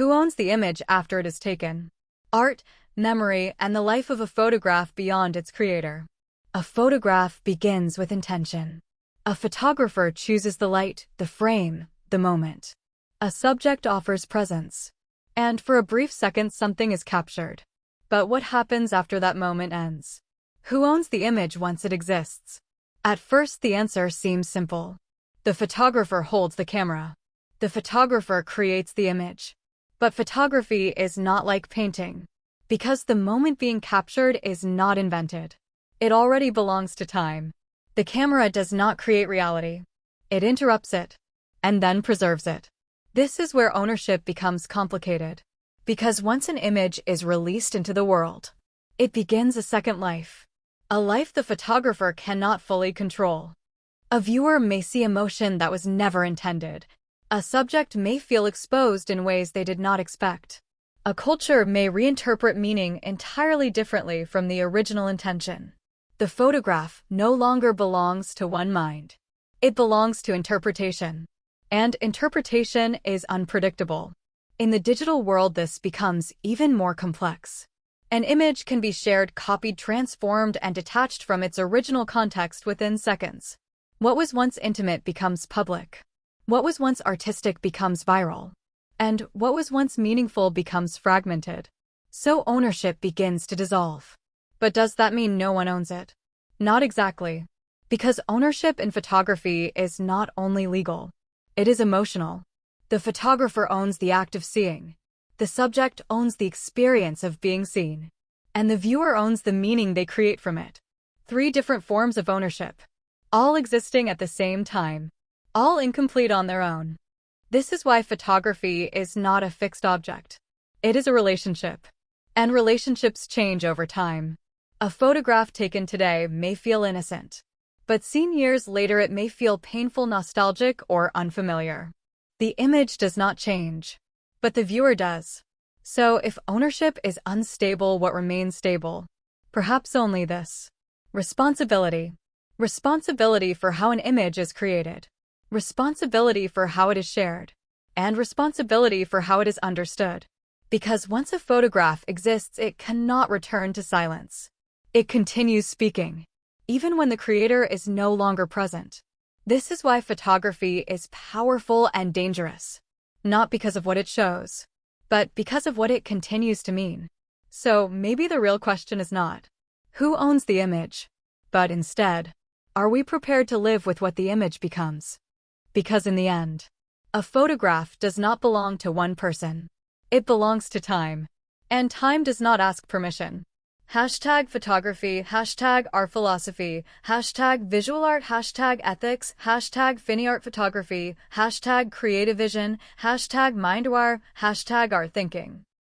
Who owns the image after it is taken? Art, memory, and the life of a photograph beyond its creator. A photograph begins with intention. A photographer chooses the light, the frame, the moment. A subject offers presence. And for a brief second something is captured. But what happens after that moment ends? Who owns the image once it exists? At first the answer seems simple. The photographer holds the camera. The photographer creates the image. But photography is not like painting. Because the moment being captured is not invented. It already belongs to time. The camera does not create reality. It interrupts it. And then preserves it. This is where ownership becomes complicated. Because once an image is released into the world, it begins a second life. A life the photographer cannot fully control. A viewer may see emotion that was never intended. A subject may feel exposed in ways they did not expect. A culture may reinterpret meaning entirely differently from the original intention. The photograph no longer belongs to one mind. It belongs to interpretation. And interpretation is unpredictable. In the digital world, this becomes even more complex. An image can be shared, copied, transformed, and detached from its original context within seconds. What was once intimate becomes public. What was once artistic becomes viral. And what was once meaningful becomes fragmented. So ownership begins to dissolve. But does that mean no one owns it? Not exactly. Because ownership in photography is not only legal. It is emotional. The photographer owns the act of seeing. The subject owns the experience of being seen. And the viewer owns the meaning they create from it. 3 different forms of ownership. All existing at the same time. All incomplete on their own. This is why photography is not a fixed object. It is a relationship. And relationships change over time. A photograph taken today may feel innocent. But seen years later it may feel painful, nostalgic, or unfamiliar. The image does not change, but the viewer does. So if ownership is unstable, what remains stable? Perhaps only this. Responsibility. Responsibility for how an image is created. Responsibility for how it is shared. And responsibility for how it is understood. Because once a photograph exists, it cannot return to silence. It continues speaking, even when the creator is no longer present. This is why photography is powerful and dangerous. Not because of what it shows, but because of what it continues to mean. So maybe the real question is not, who owns the image? But instead, are we prepared to live with what the image becomes? Because in the end, a photograph does not belong to one person. It belongs to time. And time does not ask permission. #photography, #artphilosophy, #visual art, #ethics, #FiniArtPhotography, #creativevision, #mindwire, #artthinking.